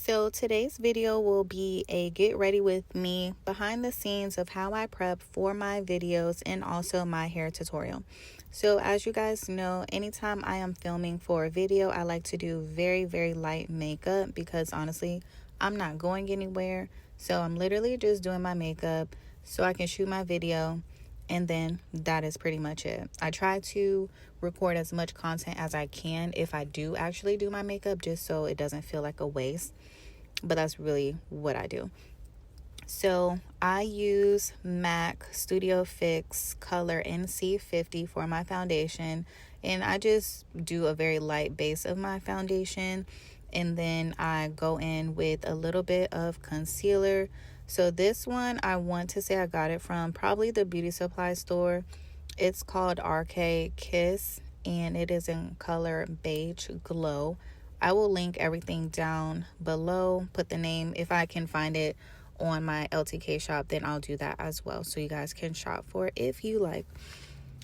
So today's video will be a get ready with me behind the scenes of how I prep for my videos and also my hair tutorial. So as you guys know, anytime I am filming for a video, I like to do very light makeup because honestly, I'm not going anywhere. So I'm literally just doing my makeup so I can shoot my video, and then that is pretty much it. I try to record as much content as I can if I do actually do my makeup, just so it doesn't feel like a waste, but that's really what I do. So I use MAC Studio Fix color NC50 for my foundation, and I just do a very light base of my foundation, and then I go in with a little bit of concealer. So this one, I want to say I got it from probably the beauty supply store. It's called RK Kiss, and it is in color Beige Glow. I will link everything down below, put the name, if I can find it on my LTK shop, then I'll do that as well, so you guys can shop for it if you like.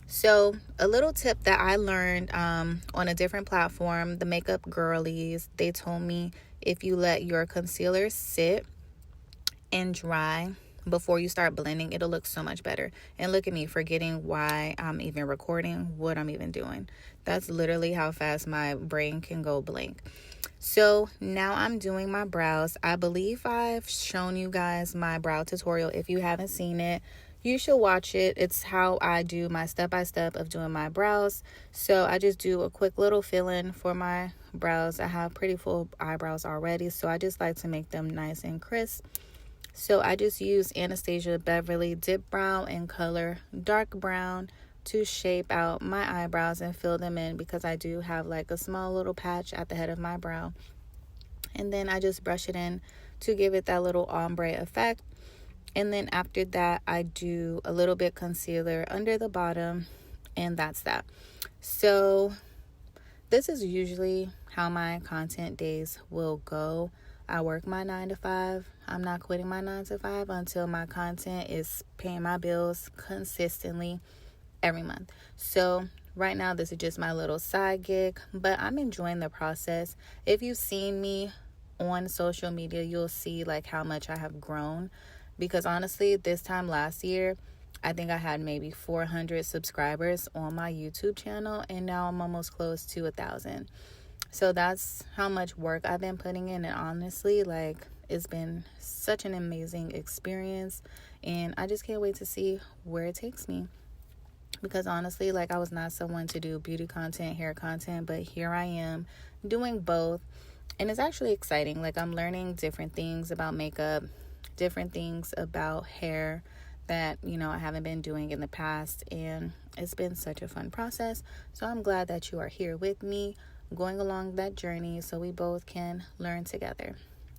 So a little tip that I learned on a different platform, the Makeup Girlies, they told me if you let your concealer sit and dry before you start blending, it'll look so much better. And look at me forgetting why I'm even recording, what I'm even doing. That's literally how fast my brain can go blank. So now I'm doing my brows. I believe I've shown you guys my brow tutorial. If you haven't seen it, you should watch it. It's how I do my step-by-step of doing my brows. So I just do a quick little fill-in for my brows. I have pretty full eyebrows already, so I just like to make them nice and crisp. So I just use Anastasia Beverly Dip Brow in color dark brown to shape out my eyebrows and fill them in, because I do have like a small little patch at the head of my brow. And then I just brush it in to give it that little ombre effect. And then after that, I do a little bit concealer under the bottom, and that's that. So this is usually how my content days will go. I work my 9 to 5. I'm not quitting my 9 to 5 until my content is paying my bills consistently every month. So right now, this is just my little side gig, but I'm enjoying the process. If you've seen me on social media, you'll see like how much I have grown, because honestly, this time last year, I think I had maybe 400 subscribers on my YouTube channel, and now I'm almost close to 1,000. So that's how much work I've been putting in, and honestly, like, it's been such an amazing experience, and I just can't wait to see where it takes me. Because honestly, like, I was not someone to do beauty content, hair content, but here I am doing both, and it's actually exciting. Like, I'm learning different things about makeup, different things about hair that, I haven't been doing in the past, and it's been such a fun process. So I'm glad that you are here with me, going along that journey, so we both can learn together.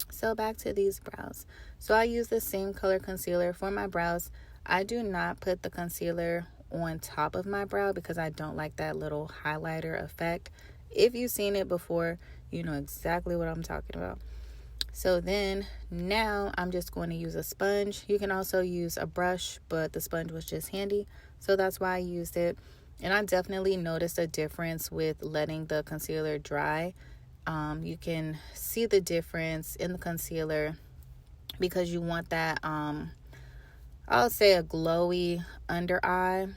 So back to these brows. So I use the same color concealer for my brows. I do not put the concealer on top of my brow because I don't like that little highlighter effect. If you've seen it before, you know exactly what I'm talking about. So then now I'm just going to use a sponge. You can also use a brush, but the sponge was just handy, so that's why I used it. And I definitely noticed a difference with letting the concealer dry. You can see the difference in the concealer because you want that, I'll say, a glowy under eye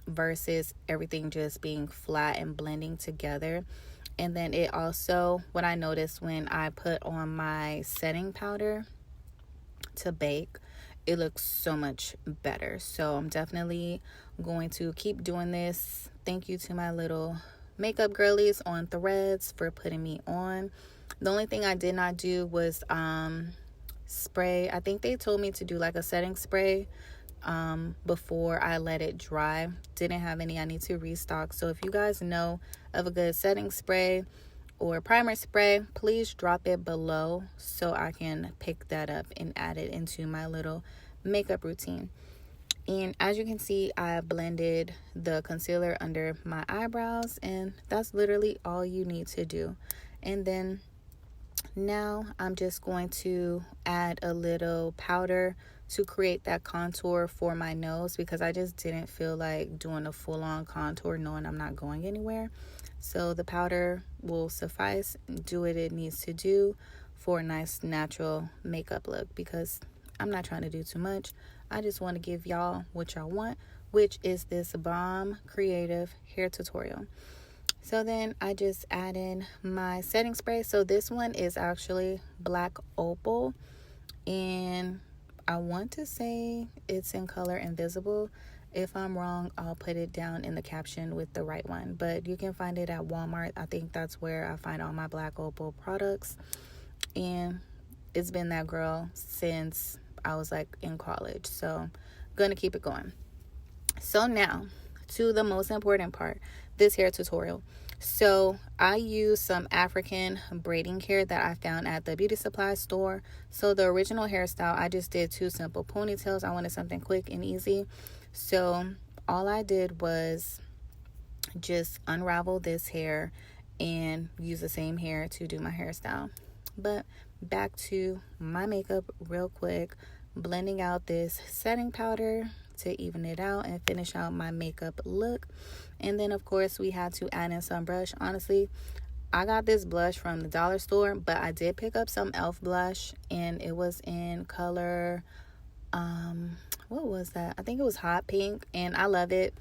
versus everything just being flat and blending together. And then it also, what I noticed when I put on my setting powder to bake, it looks so much better. So I'm definitely going to keep doing this. Thank you to my little makeup girlies on Threads for putting me on. The only thing I did not do was spray. I think they told me to do like a setting spray before I let it dry. Didn't have any. I need to restock. So if you guys know of a good setting spray or primer spray, please drop it below so I can pick that up and add it into my little makeup routine. And as you can see, I blended the concealer under my eyebrows, and that's literally all you need to do. And then now I'm just going to add a little powder to create that contour for my nose, because I just didn't feel like doing a full-on contour knowing I'm not going anywhere. So the powder will suffice, do what it needs to do for a nice natural makeup look, because I'm not trying to do too much. I just want to give y'all what y'all want, which is this bomb creative hair tutorial. So then I just add in my setting spray. So this one is actually Black Opal, and I want to say it's in color Invisible. If I'm wrong, I'll put it down in the caption with the right one, but you can find it at Walmart. I think that's where I find all my Black Opal products, and it's been that girl since I was like in college, so I'm gonna keep it going. So now to the most important part, this hair tutorial. So I use some African braiding hair that I found at the beauty supply store. So the original hairstyle, I just did 2 simple ponytails. I wanted something quick and easy. So all I did was just unravel this hair and use the same hair to do my hairstyle. But back to my makeup real quick, blending out this setting powder to even it out and finish out my makeup look. And then of course we had to add in some blush. Honestly, I got this blush from the dollar store, but I did pick up some elf blush, and it was in color what was that? I think it was hot pink, and I love it,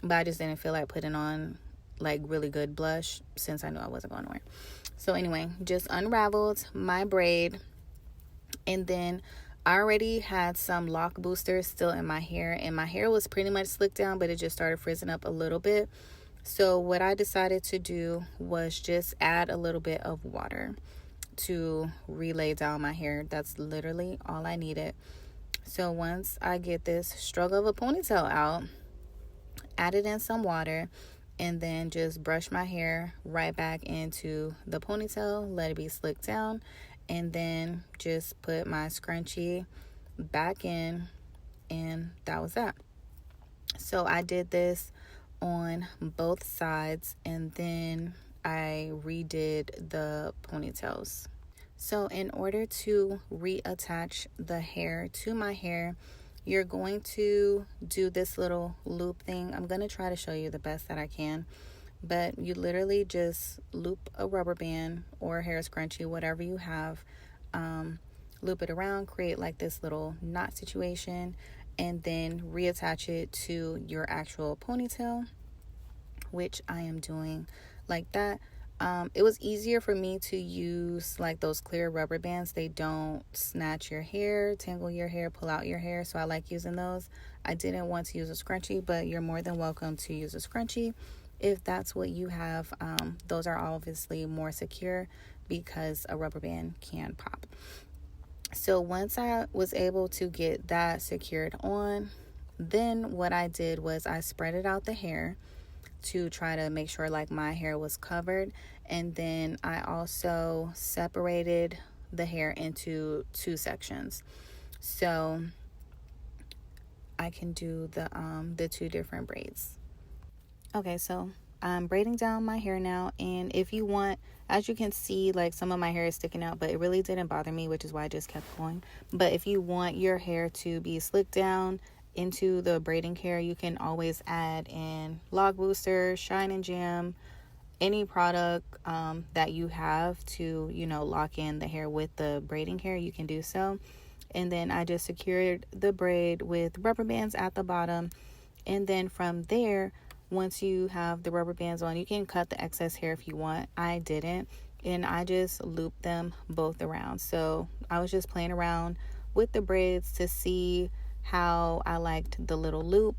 but I just didn't feel like putting on like really good blush since I knew I wasn't going nowhere. So anyway, just unraveled my braid, and then I already had some lock boosters still in my hair, and my hair was pretty much slicked down, but it just started frizzing up a little bit. So what I decided to do was just add a little bit of water to relay down my hair. That's literally all I needed. So once I get this struggle of a ponytail out, added in some water, and then just brush my hair right back into the ponytail, let it be slicked down, and then just put my scrunchie back in, and that was that. So I did this on both sides, and then I redid the ponytails. So in order to reattach the hair to my hair, you're going to do this little loop thing. I'm going to try to show you the best that I can, but you literally just loop a rubber band or a hair scrunchie, whatever you have, loop it around, create like this little knot situation, and then reattach it to your actual ponytail, which I am doing like that. It was easier for me to use like those clear rubber bands. They don't snatch your hair, tangle your hair, pull out your hair, so I like using those. I didn't want to use a scrunchie, but you're more than welcome to use a scrunchie if that's what you have. Those are obviously more secure because a rubber band can pop. So once I was able to get that secured on, then what I did was I spreaded out the hair to try to make sure like my hair was covered, and then I also separated the hair into 2 sections so I can do the 2 different braids. Okay, so I'm braiding down my hair now, and if you want, as you can see, like some of my hair is sticking out, but it really didn't bother me, which is why I just kept going. But if you want your hair to be slicked down into the braiding hair, you can always add in lock booster, shine and jam, any product that you have to, you know, lock in the hair with the braiding hair, you can do so. And then I just secured the braid with rubber bands at the bottom, and then from there, once you have the rubber bands on, you can cut the excess hair if you want. I didn't, and I just looped them both around. So I was just playing around with the braids to see how I liked the little loop.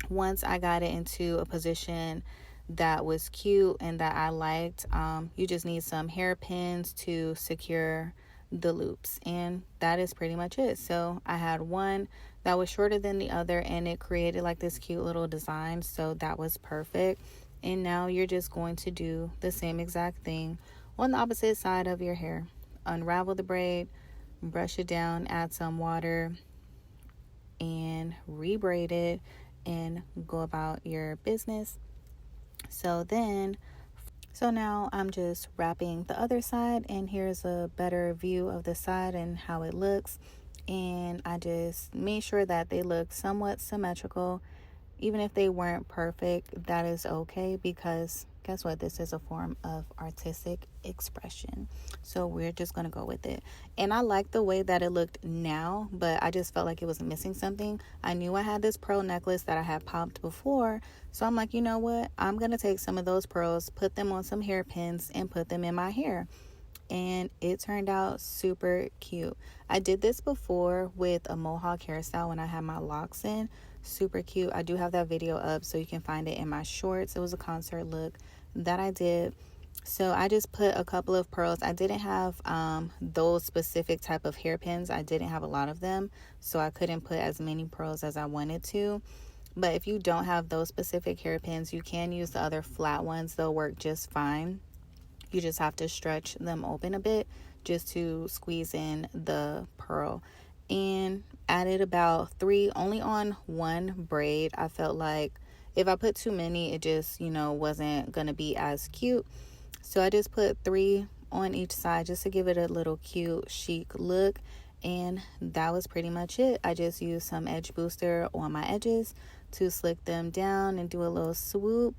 Once I got it into a position that was cute and that I liked, you just need some hairpins to secure the loops, and that is pretty much it. So I had one that was shorter than the other, and it created like this cute little design, so that was perfect. And now you're just going to do the same exact thing on the opposite side of your hair. Unravel the braid, brush it down, add some water, and rebraid it, and go about your business. So now I'm just wrapping the other side, and here's a better view of the side and how it looks. And I just made sure that they look somewhat symmetrical, Even if they weren't perfect, that is okay, because guess what? This is a form of artistic expression. So we're just going to go with it. And I like the way that it looked now, but I just felt like it was missing something. I knew I had this pearl necklace that I had popped before. So I'm like, you know what? I'm going to take some of those pearls, put them on some hairpins, and put them in my hair. And it turned out super cute. I did this before with a mohawk hairstyle when I had my locks in. Super cute. I do have that video up so you can find it in my shorts. It was a concert look that I did. So I just put a couple of pearls. I didn't have those specific type of hairpins. I didn't have a lot of them, so I couldn't put as many pearls as I wanted to. But if you don't have those specific hairpins, you can use the other flat ones. They'll work just fine. You just have to stretch them open a bit just to squeeze in the pearl. And added about 3 only on one braid. I felt like if I put too many, it just, wasn't going to be as cute. So I just put 3 on each side just to give it a little cute, chic look. And that was pretty much it. I just used some edge booster on my edges to slick them down and do a little swoop.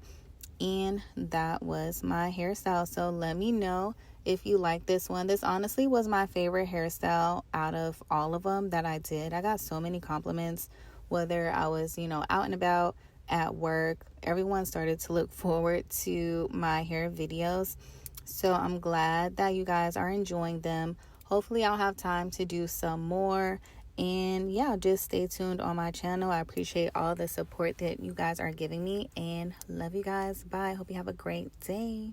And that was my hairstyle. So let me know if you like this one. This honestly was my favorite hairstyle out of all of them that I did. I got so many compliments, whether I was, out and about, at work. Everyone started to look forward to my hair videos. So I'm glad that you guys are enjoying them. Hopefully I'll have time to do some more. And yeah, just stay tuned on my channel. I appreciate all the support that you guys are giving me, and love you guys. Bye. Hope you have a great day.